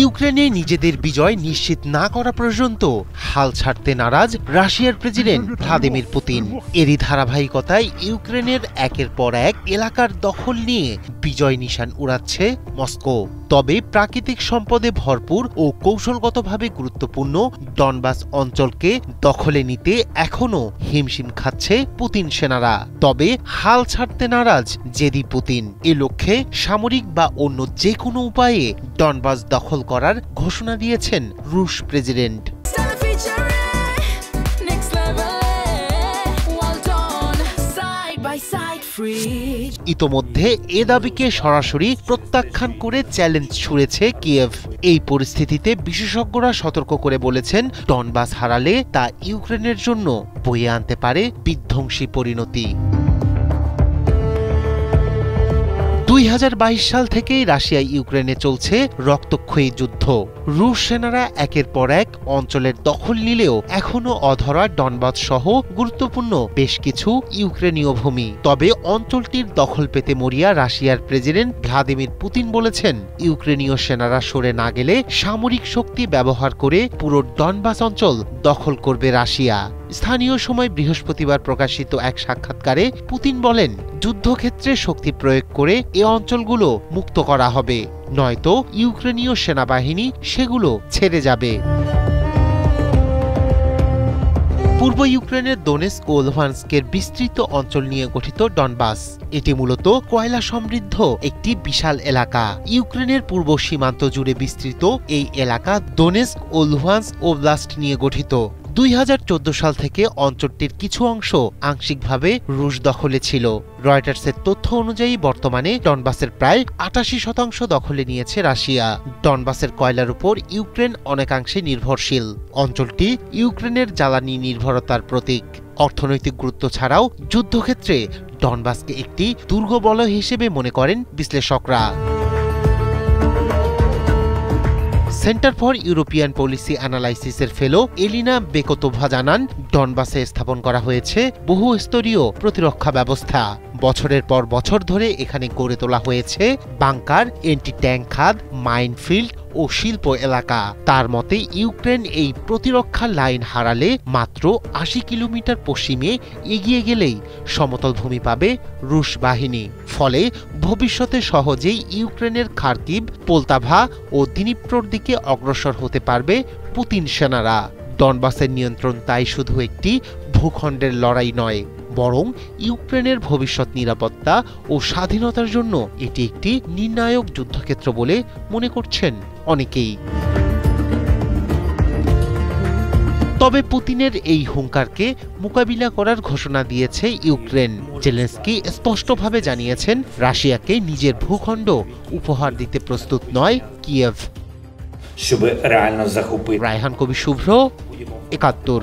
ইউক্রেনে নিজেদের বিজয় নিশ্চিত না করা পর্যন্ত হাল ছাড়তে নারাজ রাশিয়ার প্রেসিডেন্ট ভ্লাদিমির পুতিন। এরই ধারাবাহিকতায় ইউক্রেনের একের পর এক এলাকার দখল নিয়ে বিজয় নিশান উড়াচ্ছে মস্কো। তবে প্রাকৃতিক সম্পদে ভরপুর ও কৌশলগতভাবে গুরুত্বপূর্ণ ডনবাস অঞ্চলকে দখলে নিতে এখনো হিমশিম খাচ্ছে পুতিন সেনারা। তবে হাল ছাড়তে নারাজ জেদি পুতিন। এ লক্ষ্যে সামরিক বা অন্য যে কোনো উপায়ে ডনবাস দখল করার ঘোষণা দিয়েছেন রুশ প্রেসিডেন্ট। ইতোমধ্যে এ দাবিকে সরাসরি প্রত্যাখ্যান করে চ্যালেঞ্জ ছুড়েছে কিয়েভ। এই পরিস্থিতিতে বিশেষজ্ঞরা সতর্ক করে বলেছেন, ডনবাস হারালে তা ইউক্রেনের জন্য বয়ে আনতে পারে বিধ্বংসী পরিণতি। 2022 সাল থেকেই রাশিয়া ইউক্রেনে চলছে রক্তক্ষয়ী যুদ্ধ। রুশ সেনারা একের পর এক অঞ্চলের দখল নিলেও এখনো অধরা ডনবাস সহ গুরুত্বপূর্ণ বেশ কিছু ইউক্রেনীয় ভূমি। তবে অঞ্চলটির দখল পেতে মরিয়া রাশিয়ার প্রেসিডেন্ট ভ্লাদিমির পুতিন বলেছেন, ইউক্রেনীয় সেনারা সরে না গেলে সামরিক শক্তি ব্যবহার করে পুরো ডনবাস অঞ্চল দখল করবে রাশিয়া। স্থানীয় সময় বৃহস্পতিবার প্রকাশিত এক সাক্ষাৎকারে পুতিন বলেন, যুদ্ধক্ষেত্রে শক্তি প্রয়োগ করে এ অঞ্চলগুলো মুক্ত করা হবে, নয়তো ইউক্রেনীয় সেনাবাহিনী সেগুলো ছেড়ে যাবে। পূর্ব ইউক্রেনের দোনেস্ক ও লুহান্স্কের বিস্তৃত অঞ্চল নিয়ে গঠিত ডনবাস। এটি মূলত কয়লা সমৃদ্ধ একটি বিশাল এলাকা। ইউক্রেনের পূর্ব সীমান্ত জুড়ে বিস্তৃত এই এলাকা দোনেস্ক ও লুহান্স্ক ওব্লাস্ট নিয়ে গঠিত। 2014 সাল থেকে অঞ্চলটির কিছু অংশ আংশিকভাবে রুশ দখলে ছিল। রয়টার্সের তথ্য অনুযায়ী বর্তমানে ডনবাসের প্রায় 88% দখলে নিয়েছে রাশিয়া। ডনবাসের কয়লার উপর ইউক্রেন অনেকাংশে নির্ভরশীল। অঞ্চলটি ইউক্রেনের জ্বালানি নির্ভরতার প্রতীক। অর্থনৈতিক গুরুত্ব ছাড়াও যুদ্ধক্ষেত্রে ডনবাসকে একটি দুর্গ বলয় হিসেবে মনে করেন বিশ্লেষকরা। সেন্টার ফর ইউরোপিয়ান পলিসি অ্যানালাইসিসের ফেলো এলিনা বেকোতোভা জানান, ডনবাসে স্থাপন করা হয়েছে বহুস্তরীয় প্রতিরক্ষা ব্যবস্থা। বছরের পর বছর ধরে এখানে গড়ে তোলা হয়েছে বাংকার, এন্টি ট্যাঙ্ক খাদ, মাইনফিল্ড ও শিল্প এলাকা। তার মতে ইউক্রেন এই প্রতিরক্ষা লাইন হারালে মাত্র 80 কিলোমিটার পশ্চিমে এগিয়ে গেলেই সমতল ভূমি পাবে রুশ বাহিনী। ফলে ভবিষ্যতে সহজেই ইউক্রেনের খার্কিভ, পোলতাভা ও দিনিপ্রোর দিকে অগ্রসর হতে পারবে পুতিন সেনারা। ডনবাসের নিয়ন্ত্রণ তাই শুধু একটি ভূখণ্ডের লড়াই নয়, বরং ইউক্রেনের ভবিষ্যৎ নিরাপত্তা ও স্বাধীনতার জন্য এটি একটি নির্ণায়ক যুদ্ধক্ষেত্র বলে মনে করছেন অনেকেই। তবে পুতিনের এই হুঙ্কারকে মোকাবিলা করার ঘোষণা দিয়েছে ইউক্রেন। জেলেনস্কি স্পষ্টভাবে জানিয়েছেন, রাশিয়াকে নিজের ভূখণ্ড উপহার দিতে প্রস্তুত নয় কিয়েভ। রায়হান কবি শুভ্র, 71।